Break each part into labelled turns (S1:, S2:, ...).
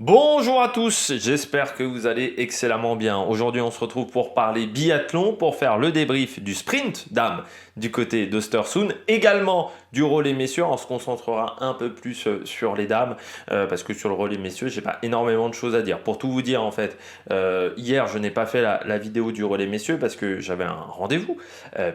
S1: Bonjour à tous, j'espère que vous allez excellemment bien. Aujourd'hui, on se retrouve pour parler biathlon, pour faire le débrief du sprint dames du côté d'Östersund, également du relais messieurs. On se concentrera un peu plus sur les dames, parce que sur le relais messieurs, j'ai pas énormément de choses à dire. Pour tout vous dire, en fait, hier, je n'ai pas fait la vidéo du relais messieurs parce que j'avais un rendez-vous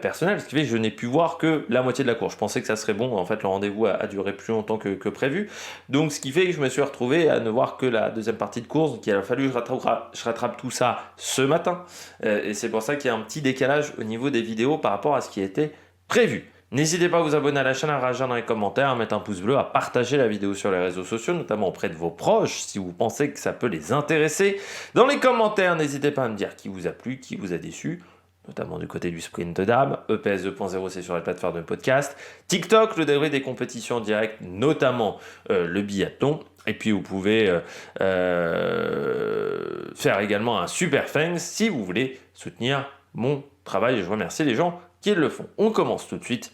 S1: personnel, ce qui fait que je n'ai pu voir que la moitié de la course. Je pensais que ça serait bon, en fait, le rendez-vous a duré plus longtemps que prévu. Donc, ce qui fait que je me suis retrouvé à ne voir que la deuxième partie de course. Donc, il a fallu que je rattrape tout ça ce matin. Et c'est pour ça qu'il y a un petit décalage au niveau des vidéos par rapport à ce qui était prévu. N'hésitez pas à vous abonner à la chaîne, à réagir dans les commentaires, à mettre un pouce bleu, à partager la vidéo sur les réseaux sociaux, notamment auprès de vos proches, si vous pensez que ça peut les intéresser. Dans les commentaires, n'hésitez pas à me dire qui vous a plu, qui vous a déçu, notamment du côté du sprint dames. EPS 2.0, c'est sur les plateformes de podcast. TikTok, le débrief des compétitions en direct, notamment le biathlon. Et puis vous pouvez faire également un super thanks si vous voulez soutenir mon travail. Je remercie les gens qui le font. On commence tout de suite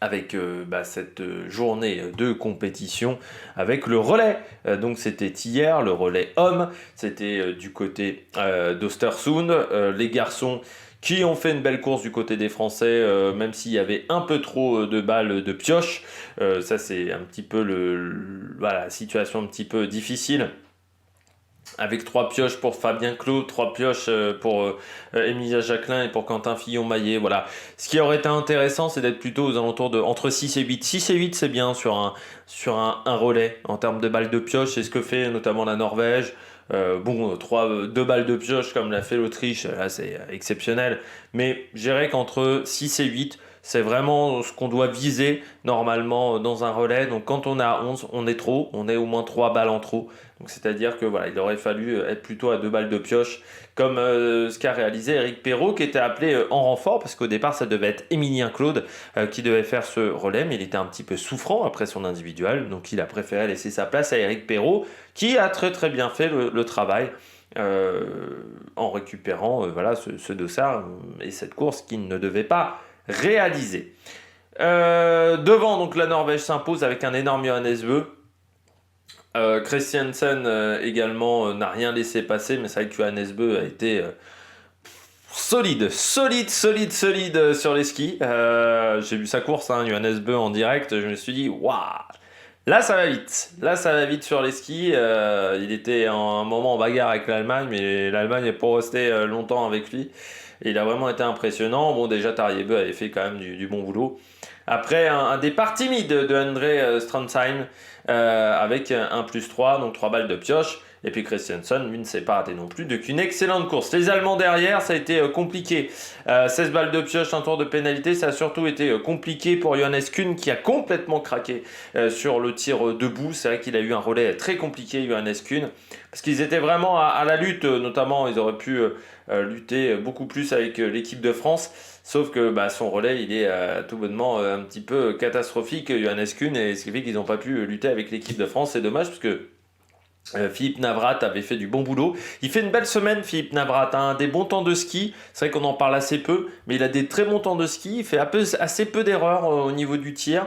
S1: avec cette journée de compétition avec le relais. Donc c'était hier, le relais homme, c'était du côté d'Östersund. Les garçons qui ont fait une belle course du côté des Français, même s'il y avait un peu trop de balles de pioche. Ça c'est un petit peu la situation un petit peu difficile. Avec 3 pioches pour Fabien Clos, 3 pioches pour Emilia Jacquelin et pour Quentin Fillon-Maillet. Voilà. Ce qui aurait été intéressant, c'est d'être plutôt aux alentours de entre 6 et 8. 6 et 8, c'est bien sur un relais en termes de balles de pioche. C'est ce que fait notamment la Norvège. 2 balles de pioche comme l'a fait l'Autriche, là c'est exceptionnel. Mais je dirais qu'entre 6 et 8, c'est vraiment ce qu'on doit viser normalement dans un relais. Donc quand on a 11, on est trop, on est au moins 3 balles en trop. Donc c'est-à-dire que voilà, il aurait fallu être plutôt à 2 balles de pioche, comme ce qu'a réalisé Eric Perrault, qui était appelé en renfort, parce qu'au départ ça devait être Émilien Claude qui devait faire ce relais, mais il était un petit peu souffrant après son individuel, donc il a préféré laisser sa place à Eric Perrault, qui a très très bien fait le travail. En récupérant ce dossard et cette course qu'il ne devait pas réaliser. Devant, donc la Norvège s'impose avec un énorme Johannes Bö. Christiansen également n'a rien laissé passer, mais c'est vrai que Johannes Bö a été solide sur les skis. J'ai vu sa course, Johannes Bö en direct, je me suis dit, waouh! Là, ça va vite sur les skis. Il était un moment en bagarre avec l'Allemagne, mais l'Allemagne n'est pas restée longtemps avec lui. Et il a vraiment été impressionnant. Bon, déjà, Tarjei avait fait quand même du bon boulot. Après, un départ timide de André Stransheim avec un +3, donc 3 balles de pioche. Et puis Christiansen, lui, ne s'est pas raté non plus. Donc une excellente course. Les Allemands derrière, ça a été compliqué. 16 balles de pioche, un tour de pénalité. Ça a surtout été compliqué pour Johannes Kuhn qui a complètement craqué sur le tir debout. C'est vrai qu'il a eu un relais très compliqué, Johannes Kuhn. Parce qu'ils étaient vraiment à la lutte. Notamment, ils auraient pu lutter beaucoup plus avec l'équipe de France. Sauf que son relais, il est tout bonnement un petit peu catastrophique, Johannes Kuhn. Et ce qui fait qu'ils n'ont pas pu lutter avec l'équipe de France. C'est dommage parce que Philippe Navrat avait fait du bon boulot. Il fait une belle semaine, Philippe Navrat, des bons temps de ski. C'est vrai qu'on en parle assez peu, mais il a des très bons temps de ski. Il fait assez peu d'erreurs au niveau du tir.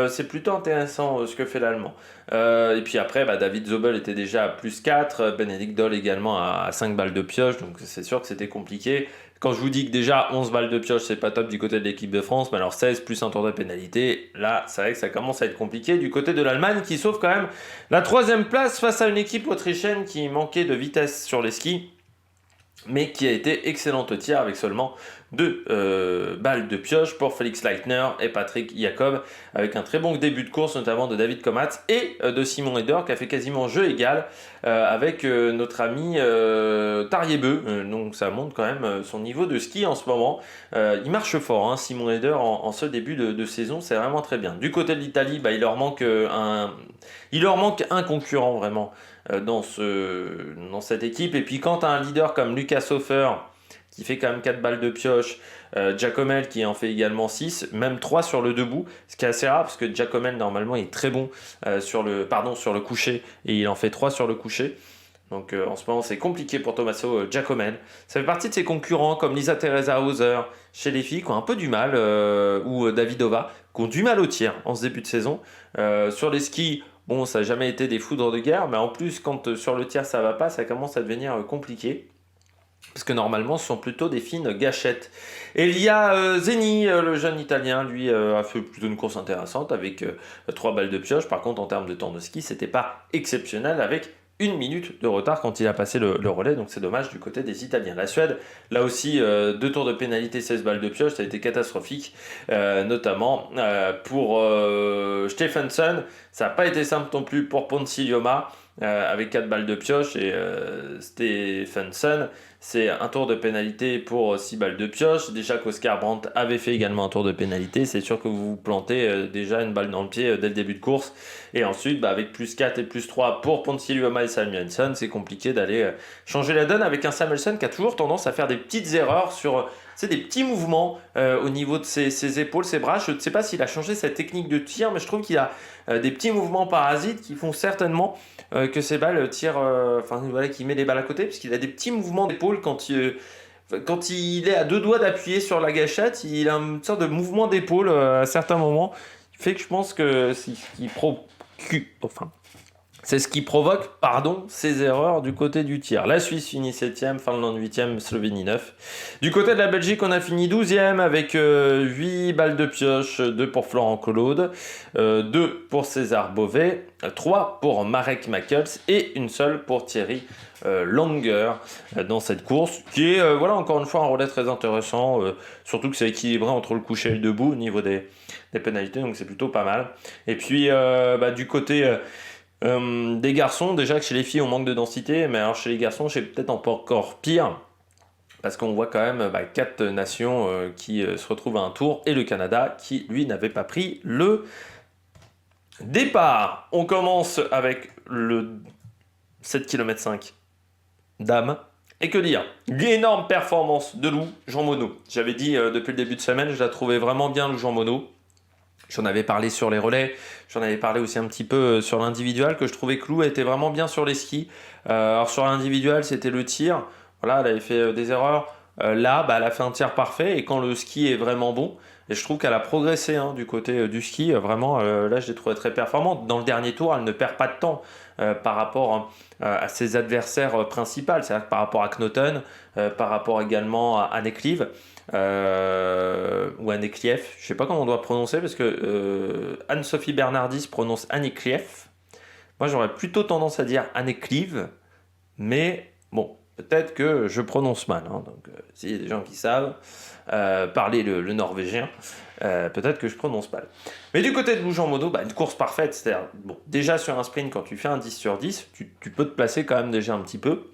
S1: C'est plutôt intéressant ce que fait l'Allemand. Et puis après, David Zobel était déjà à +4, Benedict Doll également à 5 balles de pioche, donc c'est sûr que c'était compliqué. Quand je vous dis que déjà 11 balles de pioche, c'est pas top du côté de l'équipe de France, mais alors 16 plus un tour de pénalité, là, c'est vrai que ça commence à être compliqué du côté de l'Allemagne qui sauve quand même la 3e place face à une équipe autrichienne qui manquait de vitesse sur les skis, mais qui a été excellente au tir avec seulement 2 balles de pioche pour Félix Leitner et Patrick Jacob, avec un très bon début de course, notamment de David Komatz et de Simon Eder, qui a fait quasiment jeu égal avec notre ami Tarjei Bö. Donc ça montre quand même son niveau de ski en ce moment. Il marche fort, Simon Eder, en ce début de saison, c'est vraiment très bien. Du côté de l'Italie, il leur manque un concurrent vraiment dans cette équipe. Et puis quand tu as un leader comme Lucas Hofer, qui fait quand même 4 balles de pioche, Giacomel qui en fait également 6, même 3 sur le debout, ce qui est assez rare parce que Giacomel normalement est très bon sur le coucher, et il en fait 3 sur le coucher. Donc en ce moment c'est compliqué pour Tommaso Giacomel. Ça fait partie de ses concurrents comme Lisa Teresa Hauser chez les filles qui ont un peu du mal, ou Davidova, qui ont du mal au tir en ce début de saison. Sur les skis, bon, ça n'a jamais été des foudres de guerre, mais en plus, quand sur le tir ça va pas, ça commence à devenir compliqué. Parce que normalement, ce sont plutôt des fines gâchettes. Et il y a Zeni, le jeune italien, lui a fait plutôt une course intéressante avec 3 balles de pioche. Par contre, en termes de temps de ski, c'était pas exceptionnel avec 1 minute de retard quand il a passé le relais. Donc c'est dommage du côté des Italiens. La Suède, là aussi, 2 tours de pénalité, 16 balles de pioche. Ça a été catastrophique, notamment pour Stephenson. Ça n'a pas été simple non plus pour Ponsiglioma. Avec 4 balles de pioche et Stephenson, c'est un tour de pénalité pour 6 balles de pioche. Déjà qu'Oscar Brandt avait fait également un tour de pénalité, c'est sûr que vous vous plantez déjà une balle dans le pied dès le début de course. Et ensuite, avec plus 4 et plus 3 pour Ponsiglioma et Samuelsson, c'est compliqué d'aller changer la donne avec un Samuelsson qui a toujours tendance à faire des petites erreurs sur des petits mouvements au niveau de ses épaules, ses bras. Je ne sais pas s'il a changé sa technique de tir, mais je trouve qu'il a des petits mouvements parasites qui font certainement que ses balles tirent, voilà, qu'il met les balles à côté, parce qu'il a des petits mouvements d'épaule quand il est à 2 doigts d'appuyer sur la gâchette, il a une sorte de mouvement d'épaule à certains moments, qui fait que je pense que c'est ce qui provoque, ces erreurs du côté du tir. La Suisse finit 7e, Finlande 8e, Slovénie 9. Du côté de la Belgique, on a fini 12e avec 8 balles de pioche, 2 pour Florent Collaude, 2 pour César Beauvais, 3 pour Marek Makels et une seule pour Thierry Langer dans cette course, qui est encore une fois un relais très intéressant, surtout que c'est équilibré entre le coucher et le debout au niveau des pénalités, donc c'est plutôt pas mal. Et puis du côté des garçons, déjà que chez les filles on manque de densité, mais alors chez les garçons c'est peut-être encore pire, parce qu'on voit quand même 4 nations qui se retrouvent à un tour, et le Canada qui lui n'avait pas pris le départ. On commence avec le 7 km 5 dames. Et que dire, l'énorme performance de Lou Jean Monod. J'avais dit depuis le début de semaine, je la trouvais vraiment bien, Lou Jean Monod. J'en avais parlé sur les relais, j'en avais parlé aussi un petit peu sur l'individuel, que je trouvais que Lou était vraiment bien sur les skis. Alors sur l'individuel, c'était le tir. Voilà, elle avait fait des erreurs. Là, elle a fait un tir parfait, et quand le ski est vraiment bon, et je trouve qu'elle a progressé du côté du ski, vraiment, là je l'ai trouvée très performante. Dans le dernier tour, elle ne perd pas de temps par rapport à ses adversaires principaux, c'est-à-dire par rapport à Knoten, par rapport également à Anne Clive, ou Anne Clief, je ne sais pas comment on doit prononcer, parce que Anne-Sophie Bernardis prononce Anne Clief. Moi j'aurais plutôt tendance à dire Anne Clive, mais bon, peut-être que je prononce mal, donc s'il y a des gens qui savent parler le norvégien, peut-être que je prononce mal. Mais du côté de Lou Jean Monod, une course parfaite, c'est-à-dire, déjà sur un sprint, quand tu fais un 10 sur 10, tu peux te placer quand même déjà un petit peu.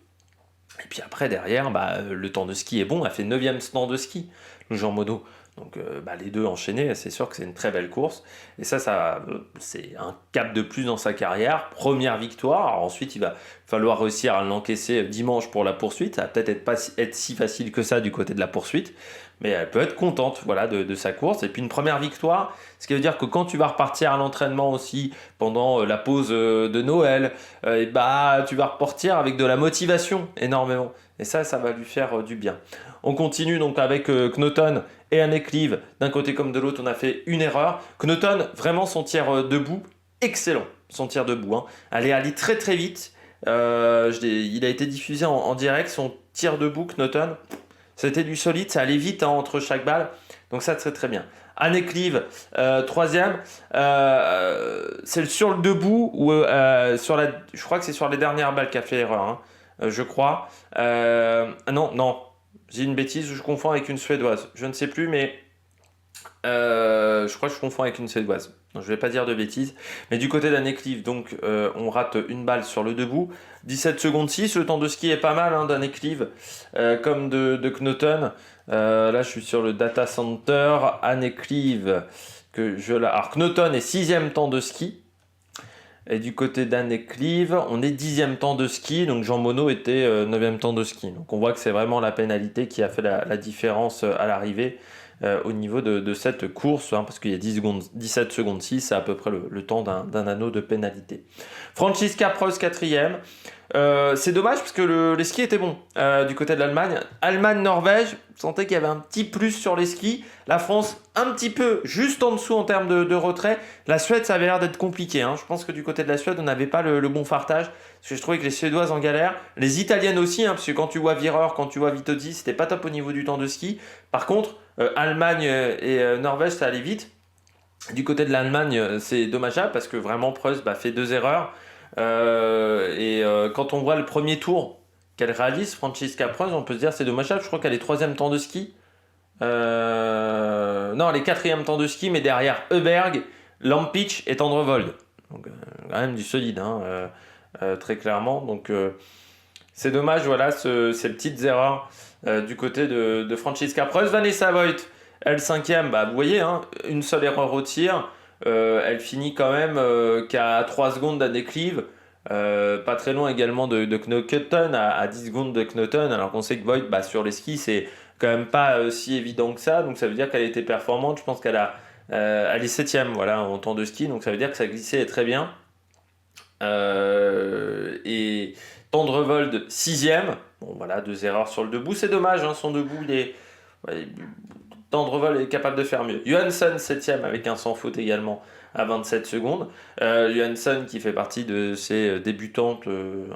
S1: Et puis après, derrière, le temps de ski est bon, elle fait 9e temps de ski, Lou Jean Monod. Donc les deux enchaînés, c'est sûr que c'est une très belle course. Et ça c'est un cap de plus dans sa carrière. Première victoire. Alors ensuite, il va falloir réussir à l'encaisser dimanche pour la poursuite. Ça va peut-être pas être si facile que ça du côté de la poursuite. Mais elle peut être contente de sa course. Et puis une première victoire, ce qui veut dire que quand tu vas repartir à l'entraînement aussi, pendant la pause de Noël, tu vas repartir avec de la motivation énormément. Et ça va lui faire du bien. On continue donc avec Knoten et Anne Clive. D'un côté comme de l'autre, on a fait une erreur. Knoten, vraiment son tir debout, excellent. Son tir debout. Elle est allée très très vite. Il a été diffusé en direct. Son tir debout, Knoten, c'était du solide. Ça allait vite entre chaque balle. Donc ça, très très bien. Anne Clive, 3e. C'est sur le debout, ou je crois que c'est sur les dernières balles qu'a fait l'erreur. Je crois. Non. J'ai une bêtise, je confonds avec une Suédoise. Je ne sais plus, mais je crois que je confonds avec une Suédoise. Donc, je ne vais pas dire de bêtises. Mais du côté d'Anne Clive, donc, on rate une balle sur le debout. 17 secondes 6. Le temps de ski est pas mal d'Anne Clive, comme de Knoten. Là, je suis sur le data center. Anne Clive, alors Knoten est 6e temps de ski. Et du côté d'Anne Clive, on est 10e temps de ski, donc Jean Monod était 9e temps de ski. Donc on voit que c'est vraiment la pénalité qui a fait la différence à l'arrivée au niveau de cette course, parce qu'il y a 17 secondes 6, c'est à peu près le temps d'un anneau de pénalité. Francisca Preuss 4e, C'est dommage parce que les skis étaient bons du côté de l'Allemagne. Allemagne-Norvège, je sentais qu'il y avait un petit plus sur les skis. La France, un petit peu juste en dessous en termes de retrait. La Suède, ça avait l'air d'être compliqué, hein. Je pense que du côté de la Suède, on n'avait pas le bon fartage. Parce que je trouvais que les Suédoises en galère. Les Italiennes aussi, hein, parce que quand tu vois Wierer, quand tu vois Vitozzi, c'était pas top au niveau du temps de ski. Par contre, Allemagne et Norvège, ça allait vite. Du côté de l'Allemagne, c'est dommageable parce que vraiment Preus fait 2 erreurs. Quand on voit le premier tour qu'elle réalise, Franziska Preus, on peut se dire c'est dommageable. Je crois qu'elle est troisième temps de ski. Non, elle est quatrième temps de ski, mais derrière Heuberg, Lampic et Tendrevold. Donc quand même du solide, hein, très clairement. Donc c'est dommage, voilà, ces petites erreurs du côté de Franziska Preus. Vanessa Voigt, elle cinquième, vous voyez, hein, une seule erreur au tir. Elle finit quand même qu'à 3 secondes d'un déclive. Pas très loin également de Knoten, à 10 secondes de Knoten, alors qu'on sait que Voigt, sur les skis, c'est quand même pas si évident que ça. Donc ça veut dire qu'elle a été performante. Je pense elle est septième, voilà, en temps de ski. Donc ça veut dire que ça glissait très bien. Et Tendrevold, sixième. Bon, voilà, 2 erreurs sur le debout. C'est dommage, hein, son debout, Tendrevold est capable de faire mieux. Johansson, 7ème, avec un sans faute également à 27 secondes. Johansson qui fait partie de ces débutantes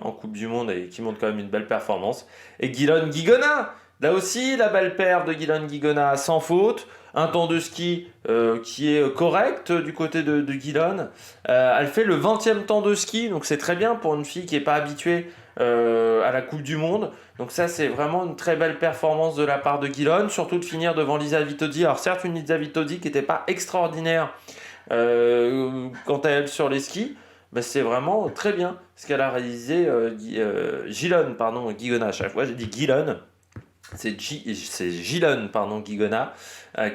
S1: en Coupe du Monde et qui montre quand même une belle performance. Et Guilon Guigona, là aussi la belle paire de Guilon Guigona sans faute. Un temps de ski qui est correct du côté de Guilon. Elle fait le 20e temps de ski, donc c'est très bien pour une fille qui n'est pas habituée à la Coupe du Monde. Donc ça, c'est vraiment une très belle performance de la part de Guilon, surtout de finir devant Lisa Vitozzi. Alors certes, une Lisa Vitozzi qui n'était pas extraordinaire quant à elle sur les skis, mais c'est vraiment très bien ce qu'elle a réalisé. Guigona, à chaque fois j'ai dit Guilon. C'est Gilon, Guigona,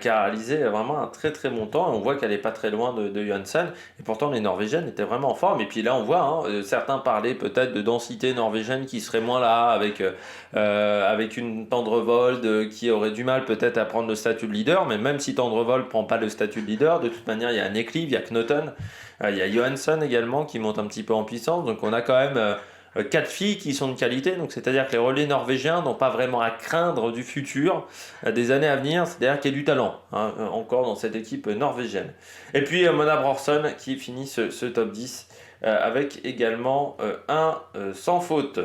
S1: qui a réalisé vraiment un très très bon temps. On voit qu'elle n'est pas très loin de Johansson. Et pourtant, les Norvégiennes étaient vraiment en forme. Et puis là, on voit, hein, certains parlaient peut-être de densité norvégienne qui serait moins là, avec une Tendrevold qui aurait du mal peut-être à prendre le statut de leader. Mais même si Tendrevold ne prend pas le statut de leader, de toute manière, il y a Nekliv, il y a Knoten, il y a Johansson également qui monte un petit peu en puissance. Donc on a quand même 4 filles qui sont de qualité, donc c'est-à-dire que les relais norvégiens n'ont pas vraiment à craindre du futur, des années à venir, c'est-à-dire qu'il y a du talent, hein, encore dans cette équipe norvégienne. Et puis Mona Brorsson qui finit ce top 10 avec également un sans faute.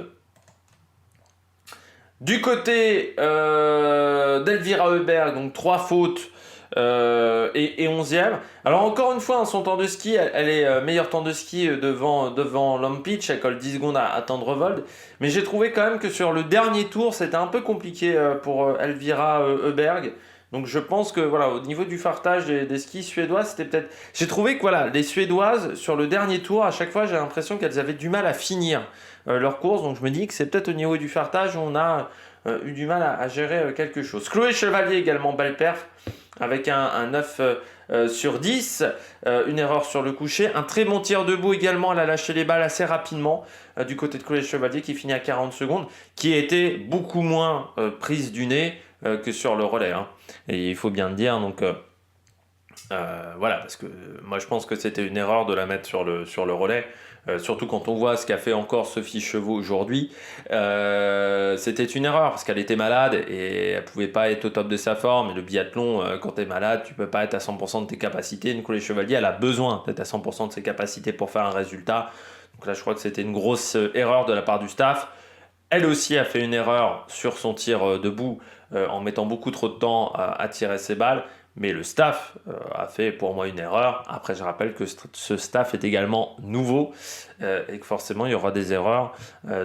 S1: Du côté d'Elvira Heuberg, donc 3 fautes et 11e. Alors encore une fois, son temps de ski, elle est meilleur temps de ski devant Lampic, elle colle 10 secondes à Tendrevold. Mais j'ai trouvé quand même que sur le dernier tour, c'était un peu compliqué pour Elvira Heuberg. Donc je pense que voilà, au niveau du fartage des skis suédois, c'était peut-être... J'ai trouvé que voilà, les Suédoises, sur le dernier tour, à chaque fois, j'ai l'impression qu'elles avaient du mal à finir leur course. Donc je me dis que c'est peut-être au niveau du fartage où on a eu du mal à gérer quelque chose. Chloé Chevalier également, belle perf, avec un 9 sur 10, une erreur sur le coucher, un très bon tir debout également, elle a lâché les balles assez rapidement du côté de Chloé Chevalier qui finit à 40 secondes, qui était beaucoup moins prise du nez que sur le relais, hein. Et il faut bien le dire, donc voilà, parce que moi je pense que c'était une erreur de la mettre sur le relais. Surtout quand on voit ce qu'a fait encore Sophie Chevaux aujourd'hui, c'était une erreur parce qu'elle était malade et elle pouvait pas être au top de sa forme. Et le biathlon, quand tu es malade, tu peux pas être à 100% de tes capacités. Nicolas Chevalier, elle a besoin d'être à 100% de ses capacités pour faire un résultat. Donc là, je crois que c'était une grosse erreur de la part du staff. Elle aussi a fait une erreur sur son tir debout en mettant beaucoup trop de temps à tirer ses balles. Mais le staff a fait pour moi une erreur. Après, je rappelle que ce staff est également nouveau et que forcément, il y aura des erreurs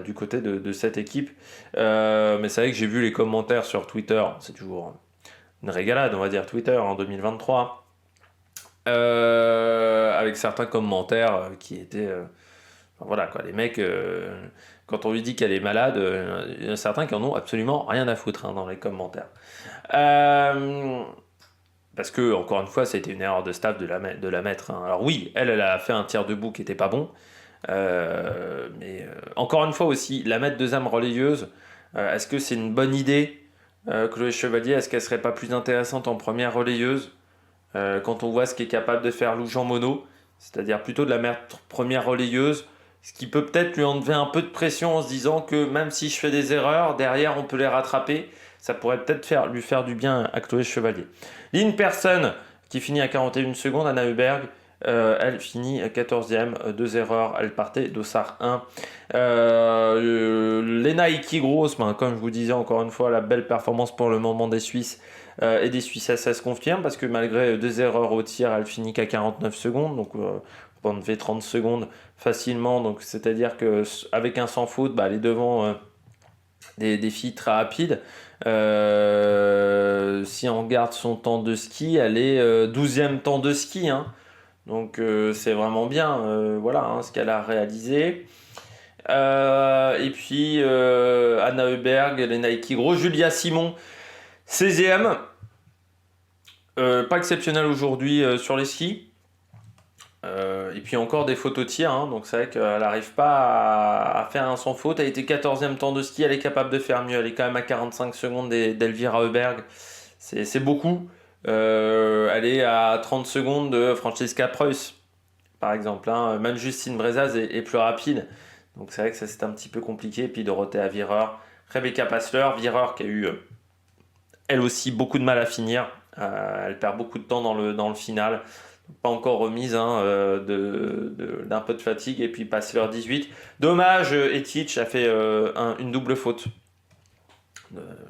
S1: du côté de cette équipe. Mais c'est vrai que j'ai vu les commentaires sur Twitter. C'est toujours une régalade, on va dire, Twitter en 2023. Avec certains commentaires qui étaient... voilà, quoi, les mecs... quand on lui dit qu'elle est malade, il y en a certains qui en ont absolument rien à foutre dans les commentaires. Parce que, encore une fois, c'était une erreur de staff de la mettre. Hein. Alors oui, elle a fait un tir debout qui n'était pas bon. Mais encore une fois aussi, la mettre deuxième relayeuse, est-ce que c'est une bonne idée Chloé Chevalier, est-ce qu'elle serait pas plus intéressante en première relayeuse quand on voit ce qu'est capable de faire Lou Jean Monod, c'est-à-dire plutôt de la mettre première relayeuse, Ce qui peut peut-être lui enlever un peu de pression en se disant que même si je fais des erreurs, derrière on peut les rattraper. Ça pourrait peut-être lui faire du bien à Chloé Chevalier. Lynn Persson qui finit à 41 secondes, Anna Heuberg, elle finit 14e, 2 erreurs, elle partait d'Ossard 1. Lena Iki-Gross, comme je vous disais encore une fois, la belle performance pour le moment des Suisses et des Suissesses, ça se confirme parce que malgré 2 erreurs au tir, elle finit qu'à 49 secondes, donc on peut enlever 30 secondes facilement, donc c'est-à-dire qu'avec un sans faute, elle est devant des filles très rapides. Si on regarde son temps de ski, elle est 12e temps de ski, hein. Donc c'est vraiment bien, voilà ce qu'elle a réalisé. Et puis Anna Heuberg, Lena Iki-Gross, Julia Simon, 16e. Pas exceptionnel aujourd'hui sur les skis. Et puis encore des fautes au tir, hein, donc c'est vrai qu'elle n'arrive pas à faire un sans faute. Elle était 14e temps de ski, elle est capable de faire mieux. Elle est quand même à 45 secondes d'Elvira Heuberg. C'est beaucoup. Elle est à 30 secondes de Francesca Preuss, par exemple. Hein. Même Justine Brezaz est plus rapide. Donc c'est vrai que ça c'est un petit peu compliqué. Et puis Dorothea Wierer, Rebecca Passler, Wierer qui a eu elle aussi beaucoup de mal à finir. Elle perd beaucoup de temps dans le final. Pas encore remise d'un peu de fatigue. Et puis Passler 18. Dommage, Etich a fait une double faute.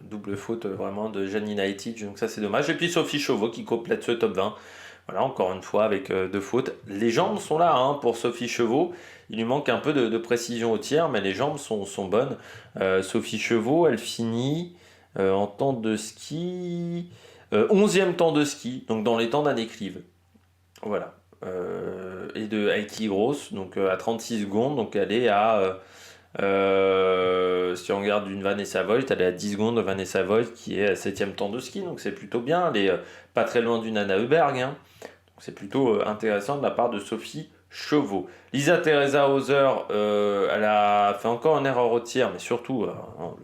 S1: Double faute vraiment de Janina Etich. Donc ça c'est dommage. Et puis Sophie Chauveau qui complète ce top 20. Voilà, encore une fois avec 2 fautes. Les jambes sont là pour Sophie Chauveau. Il lui manque un peu de précision au tir, mais les jambes sont bonnes. Sophie Chauveau, elle finit en temps de ski, 11e temps de ski, donc dans les temps d'Anne Clive. Voilà. Et de Heikki Gross, donc à 36 secondes, donc elle est à... si on regarde une Vanessa Voigt, elle est à 10 secondes de Vanessa Voigt qui est à 7e temps de ski, donc c'est plutôt bien. Elle est pas très loin d'une Anna Heuberg, hein. Donc c'est plutôt intéressant de la part de Sophie Chauveau. Lisa Teresa Hauser, elle a fait encore une erreur au tir, mais surtout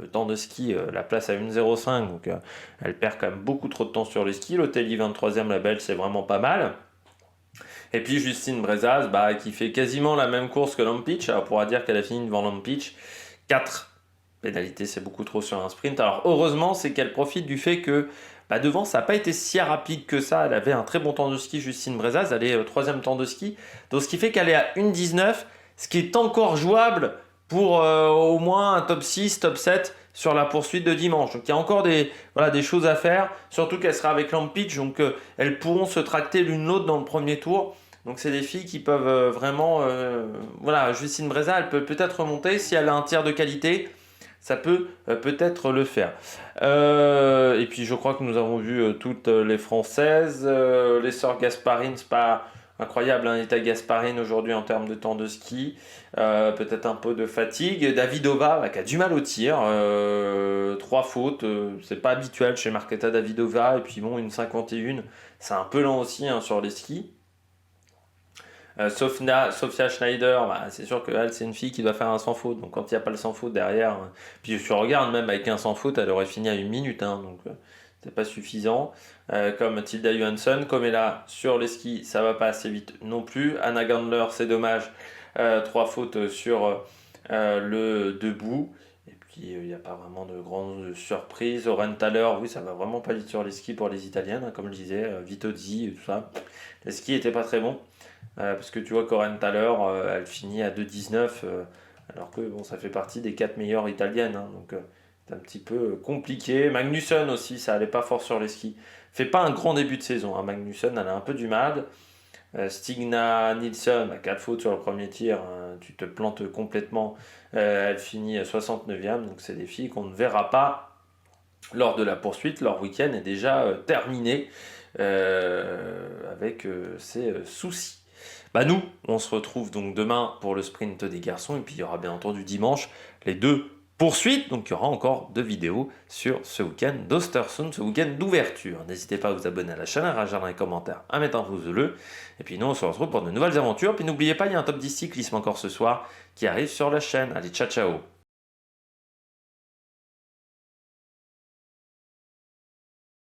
S1: le temps de ski, la place à 1,05, donc elle perd quand même beaucoup trop de temps sur les skis. L'Otelli 23e, la belle, c'est vraiment pas mal. Et puis Justine Brezaz, qui fait quasiment la même course que Lampic. Alors on pourra dire qu'elle a fini devant Lampic. 4 pénalités, c'est beaucoup trop sur un sprint. Alors heureusement, c'est qu'elle profite du fait que devant, ça n'a pas été si rapide que ça. Elle avait un très bon temps de ski, Justine Brezaz. Elle est 3e temps de ski. Donc ce qui fait qu'elle est à 1,19, ce qui est encore jouable pour au moins un top 6, top 7 sur la poursuite de dimanche. Donc il y a encore des choses à faire, surtout qu'elle sera avec Lampic, donc elles pourront se tracter l'une l'autre dans le premier tour. Donc c'est des filles qui peuvent vraiment... Justine Brezaz, elle peut peut-être remonter si elle a un tir de qualité. Ça peut peut-être le faire. Et puis je crois que nous avons vu toutes les Françaises. Les sœurs Gasparine, c'est pas incroyable, Anita Gasparine aujourd'hui en termes de temps de ski. Peut-être un peu de fatigue. Davidova qui a du mal au tir. 3 fautes, c'est pas habituel chez Marketa Davidova. Et puis bon, une 51, c'est un peu lent aussi sur les skis. Sophia Schneider, c'est sûr qu'elle c'est une fille qui doit faire un sans faute, donc quand il n'y a pas le sans faute derrière, puis je regarde même avec un sans faute, elle aurait fini à 1 minute, donc c'est pas suffisant. Comme Tilda Johansson, comme elle a sur les skis, ça va pas assez vite non plus. Anna Gandler, c'est dommage, 3 fautes sur le debout. Et puis il n'y a pas vraiment de grandes surprises. Oren Thaler, oui, ça va vraiment pas vite sur les skis pour les Italiennes, comme je disais, Vitozzi et tout ça. Les skis n'étaient pas très bons. Parce que tu vois Corinne Thaler, elle finit à 2,19 alors que ça fait partie des 4 meilleures italiennes, donc c'est un petit peu compliqué. Magnussen aussi, ça allait pas fort sur les skis, fait pas un grand début de saison, Magnussen, elle a un peu du mal. Stigna Nilsson, 4 fautes sur le premier tir, tu te plantes complètement, elle finit à 69e, donc c'est des filles qu'on ne verra pas lors de la poursuite. Leur week-end est déjà terminé avec ces soucis. Nous, on se retrouve donc demain pour le sprint des garçons, et puis il y aura bien entendu dimanche les 2 poursuites, donc il y aura encore 2 vidéos sur ce week-end d'Östersund, ce week-end d'ouverture. N'hésitez pas à vous abonner à la chaîne, à réagir dans les commentaires, à mettre un pouce bleu, et puis nous on se retrouve pour de nouvelles aventures, puis n'oubliez pas, il y a un top 10 cyclisme encore ce soir qui arrive sur la chaîne. Allez, ciao ciao.